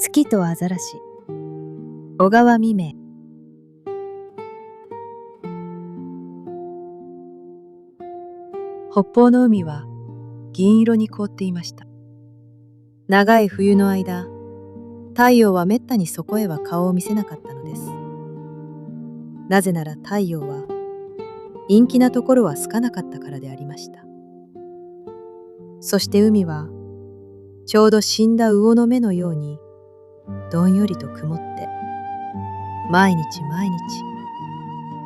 月とアザラシ。小川未明。北方の海は銀色に凍っていました。長い冬の間、太陽はめったにそこへは顔を見せなかったのです。なぜなら太陽は陰気なところは好かなかったからでありました。そして海はちょうど死んだ魚の目のようにどんよりと曇って、毎日毎日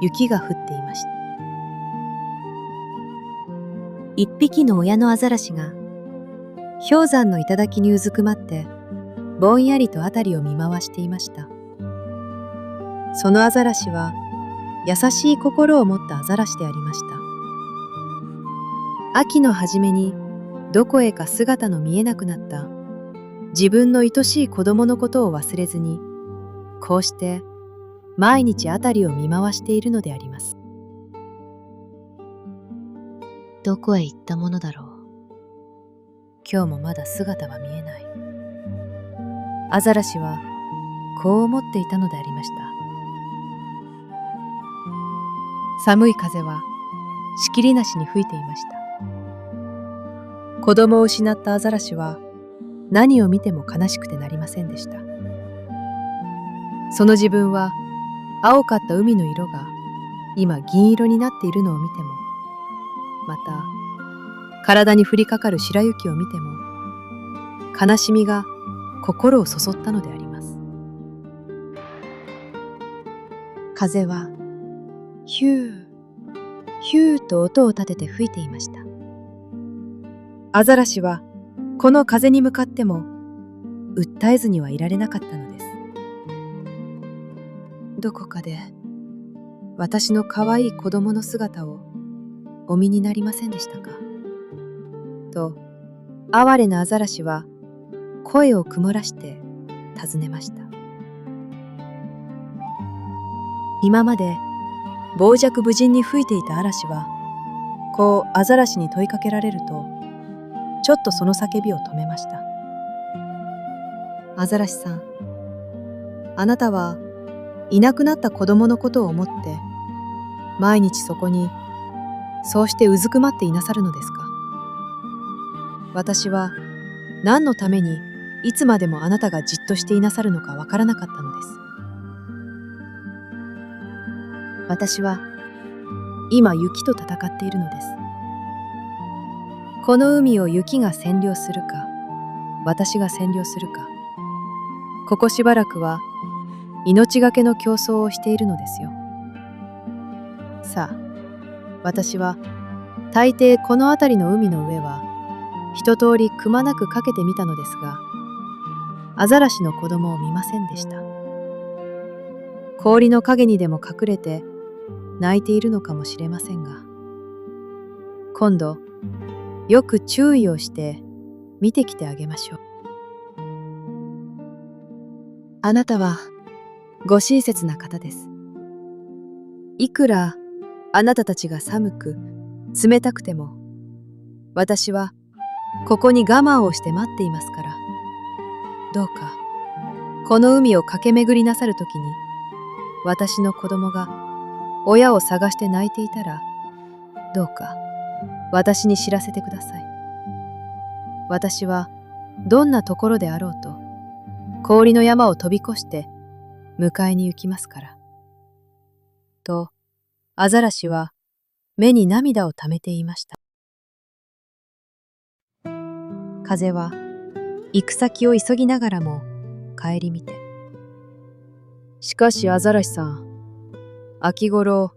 雪が降っていました。一匹の親のアザラシが氷山の頂にうずくまってぼんやりとあたりを見回していました。そのアザラシは優しい心を持ったアザラシでありました。秋の初めにどこへか姿の見えなくなった自分の愛しい子供のことを忘れずに、こうして毎日あたりを見回しているのであります。どこへ行ったものだろう。今日もまだ姿は見えない。アザラシはこう思っていたのでありました。寒い風はしきりなしに吹いていました。子供を失ったアザラシは何を見ても悲しくてなりませんでした。その自分は青かった海の色が今銀色になっているのを見ても、また体に降りかかる白雪を見ても、悲しみが心をそそったのであります。風はヒューヒューと音を立てて吹いていました。アザラシはこの風に向かっても訴えずにはいられなかったのです。どこかで私の可愛い子供の姿をお見になりませんでしたかと、哀れなアザラシは声を曇らして尋ねました。今まで傍若無人に吹いていた嵐は、こうアザラシに問いかけられると、ちょっとその叫びを止めました。アザラシさん、あなたはいなくなった子供のことを思って、毎日そこにそうしてうずくまっていなさるのですか。私は何のためにいつまでもあなたがじっとしていなさるのかわからなかったのです。私は今雪と戦っているのです。この海を雪が占領するか、私が占領するか、ここしばらくは命がけの競争をしているのですよ。さあ、私は大抵この辺りの海の上は一通りくまなくかけてみたのですが、アザラシの子供を見ませんでした。氷の影にでも隠れて泣いているのかもしれませんが、今度よく注意をして見てきてあげましょう。あなたはご親切な方です。いくらあなたたちが寒く冷たくても、私はここに我慢をして待っていますから、どうかこの海を駆け巡りなさるときに、私の子供が親を探して泣いていたら、どうか私に知らせてください。私はどんなところであろうと、氷の山を飛び越して迎えに行きますから。と、アザラシは目に涙をためていました。風は行く先を急ぎながらも顧みて、しかしアザラシさん、秋頃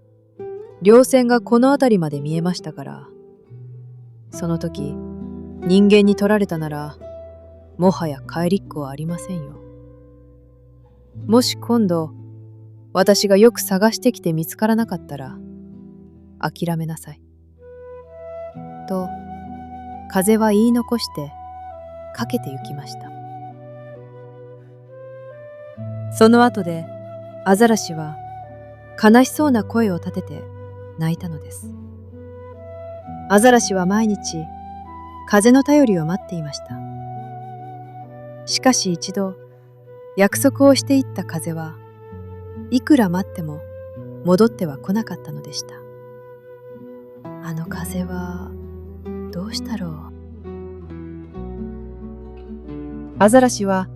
稜線がこの辺りまで見えましたから、その時人間に取られたならもはや帰りっこはありませんよ。もし今度私がよく探してきて見つからなかったら諦めなさい。と風は言い残してかけて行きました。その後でアザラシは悲しそうな声を立てて泣いたのです。アザラシは毎日風の便りを待っていました。しかし一度約束をしていった風はいくら待っても戻っては来なかったのでした。あの風はどうしたろう。アザラシは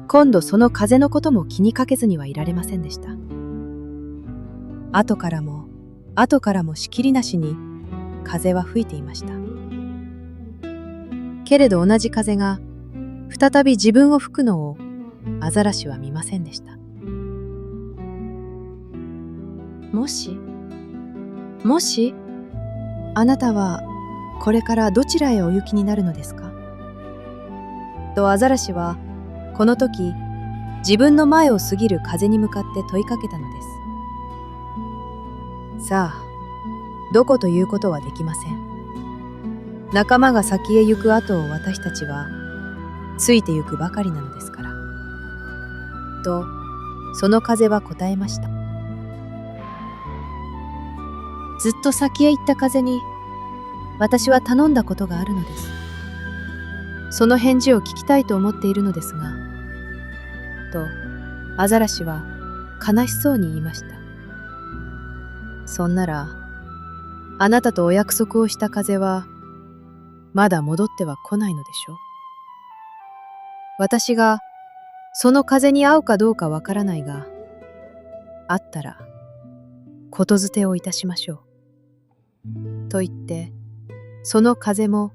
今度その風のことも気にかけずにはいられませんでした。後からもしきりなしに風は吹いていました。けれど同じ風が再び自分を吹くのをアザラシは見ませんでした。もし、あなたはこれからどちらへお行きになるのですか？とアザラシはこの時自分の前を過ぎる風に向かって問いかけたのです。さあ、どこということはできません。仲間が先へ行く後を私たちはついて行くばかりなのですから。と、その風は答えました。ずっと先へ行った風に私は頼んだことがあるのです。その返事を聞きたいと思っているのですが、とアザラシは悲しそうに言いました。そんなら、あなたとお約束をした風はまだ戻っては来ないのでしょう。私がその風に合うかどうかわからないが、あったらことづてをいたしましょう。と言って、その風も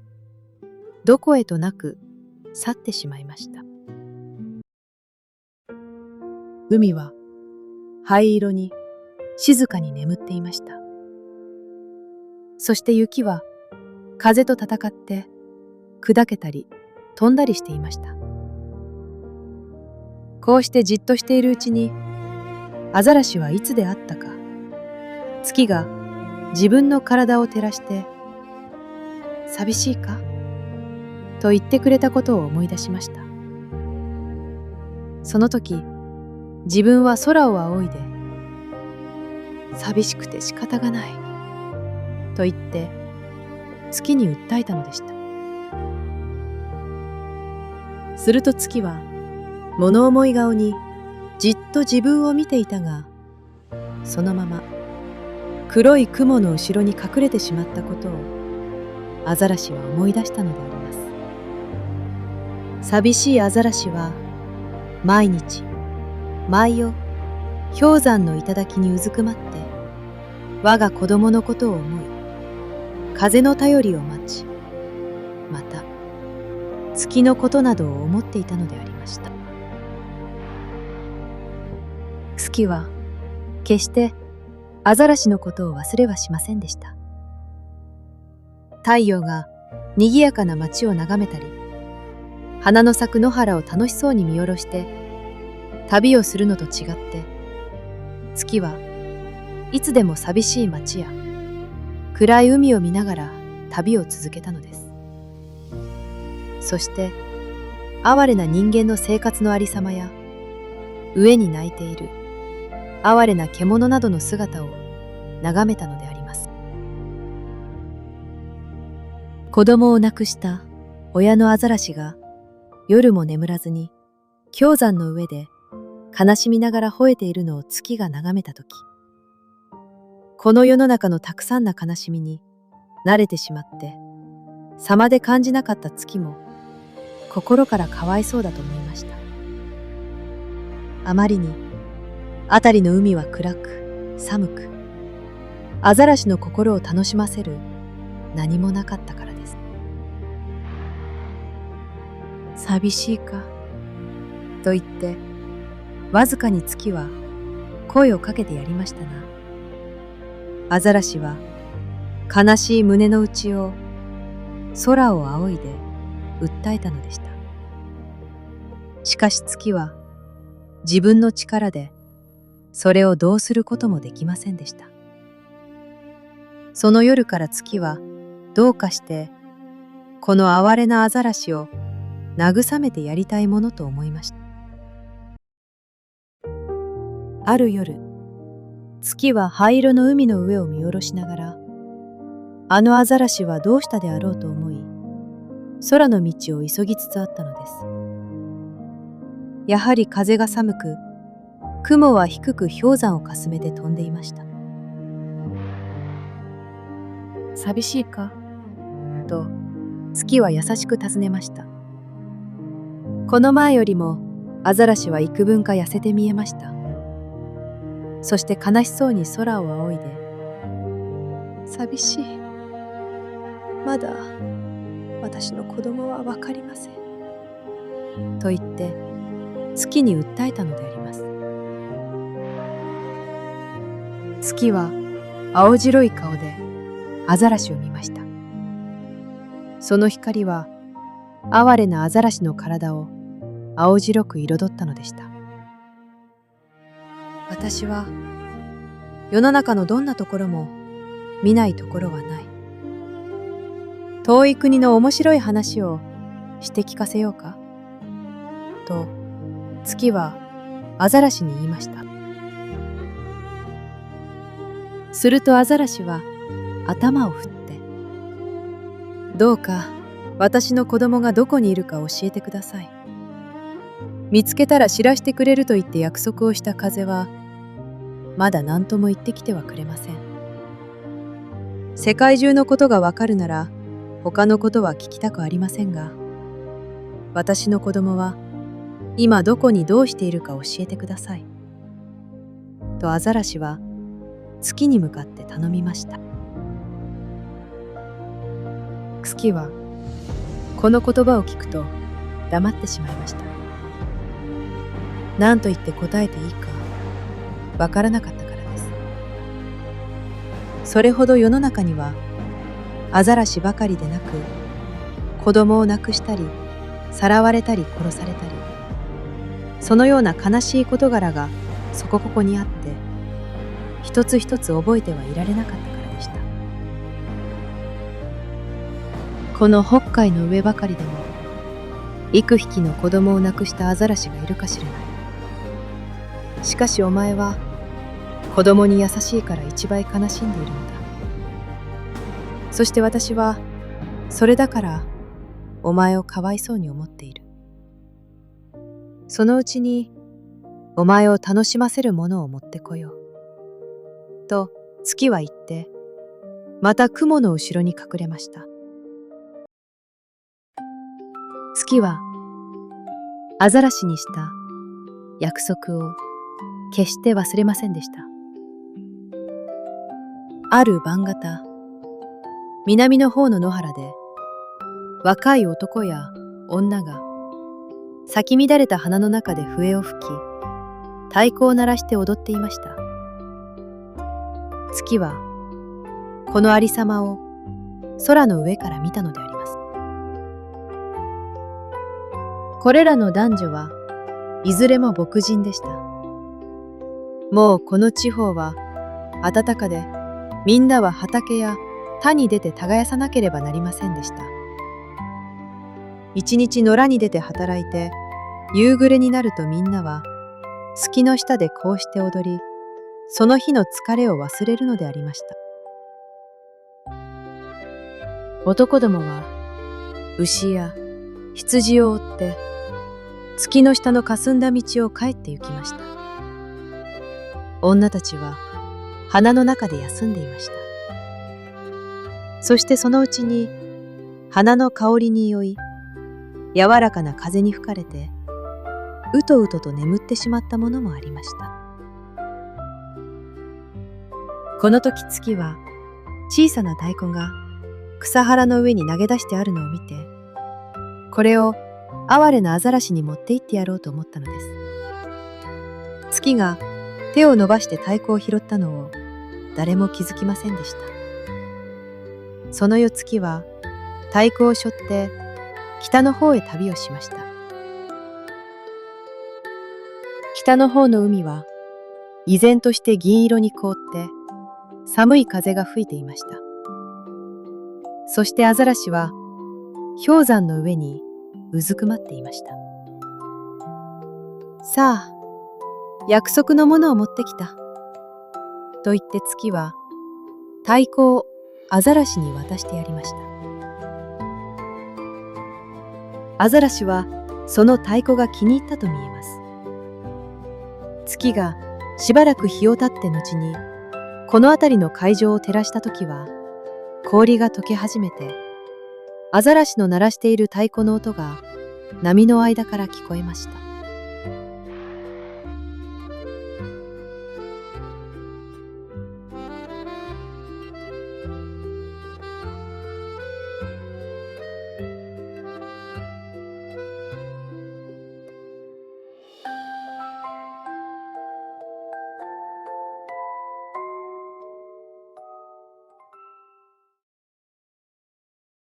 どこへとなく去ってしまいました。海は灰色に静かに眠っていました。そして雪は風と戦って砕けたり飛んだりしていました。こうしてじっとしているうちに、アザラシはいつであったか、月が自分の体を照らして、寂しいかと言ってくれたことを思い出しました。その時、自分は空を仰いで、寂しくて仕方がないと言って月に訴えたのでした。すると月は物思い顔にじっと自分を見ていたが、そのまま黒い雲の後ろに隠れてしまったことをアザラシは思い出したのであります。寂しいアザラシは毎日毎夜氷山の頂にうずくまって我が子供のことを思い、風の便りを待ち、また月のことなどを思っていたのでありました。月は決してアザラシのことを忘れはしませんでした。太陽がにぎやかな街を眺めたり、花の咲く野原を楽しそうに見下ろして旅をするのと違って、月はいつでも寂しい街や暗い海を見ながら旅を続けたのです。そして哀れな人間の生活のありさまや、飢えに泣いている哀れな獣などの姿を眺めたのであります。子供を亡くした親のアザラシが夜も眠らずに氷山の上で悲しみながら吠えているのを月が眺めたとき、この世の中のたくさんな悲しみに慣れてしまって様で感じなかった月も心からかわいそうだと思いました。あまりに辺りの海は暗く寒く、アザラシの心を楽しませる何もなかったからです。寂しいかと言ってわずかに月は声をかけてやりましたが、アザラシは悲しい胸の内を空を仰いで訴えたのでした。しかし月は自分の力でそれをどうすることもできませんでした。その夜から月はどうかしてこの哀れなアザラシを慰めてやりたいものと思いました。ある夜、月は灰色の海の上を見下ろしながら、あのアザラシはどうしたであろうと思い、空の道を急ぎつつあったのです。やはり風が寒く、雲は低く氷山をかすめて飛んでいました。寂しいかと月は優しく尋ねました。この前よりもアザラシは幾分か痩せて見えました。そして悲しそうに空を仰いで、寂しい。まだ私の子供はわかりません。と言って月に訴えたのであります。月は青白い顔でアザラシを見ました。その光は哀れなアザラシの体を青白く彩ったのでした。私は世の中のどんなところも見ないところはない。遠い国の面白い話をして聞かせようかと月はアザラシに言いました。するとアザラシは頭を振って、どうか私の子供がどこにいるか教えてください。見つけたら知らしてくれると言って約束をした風はまだ何とも言ってきてはくれません。世界中のことがわかるなら他のことは聞きたくありませんが、私の子供は今どこにどうしているか教えてください。とアザラシは月に向かって頼みました。月はこの言葉を聞くと黙ってしまいました。何と言って答えていいかわからなかったからです。それほど世の中にはアザラシばかりでなく、子供を亡くしたりさらわれたり殺されたり、そのような悲しい事柄がそこここにあって、一つ一つ覚えてはいられなかったからでした。この北海の上ばかりでも幾匹の子供を亡くしたアザラシがいるかしれない。しかしお前は子供に優しいから一倍悲しんでいるのだ。そして私はそれだからお前をかわいそうに思っている。そのうちにお前を楽しませるものを持ってこよう。と月は言って、また雲の後ろに隠れました。月はアザラシにした約束を決して忘れませんでした。ある晩方、南の方の野原で若い男や女が咲き乱れた花の中で笛を吹き、太鼓を鳴らして踊っていました。月はこのありさまを空の上から見たのであります。これらの男女はいずれも牧人でした。もうこの地方は暖かで、みんなは畑や田に出て耕さなければなりませんでした。一日野良に出て働いて、夕暮れになるとみんなは月の下でこうして踊り、その日の疲れを忘れるのでありました。男どもは牛や羊を追って月の下の霞んだ道を帰って行きました。女たちは花の中で休んでいました。そしてそのうちに花の香りに酔い、柔らかな風に吹かれてうとうとと眠ってしまったものもありました。この時月は小さな太鼓が草原の上に投げ出してあるのを見て、これを哀れなアザラシに持って行ってやろうと思ったのです。月が手を伸ばして太鼓を拾ったのを誰も気づきませんでした。その夜月は太鼓を背負って北の方へ旅をしました。北の方の海は依然として銀色に凍って寒い風が吹いていました。そしてアザラシは氷山の上にうずくまっていました。さあ、約束のものを持ってきた。と言って月は太鼓をアザラシに渡してやりました。アザラシはその太鼓が気に入ったと見えます。月がしばらく日を経って後に、この辺りの海上を照らした時は、氷が溶け始めて、アザラシの鳴らしている太鼓の音が波の間から聞こえました。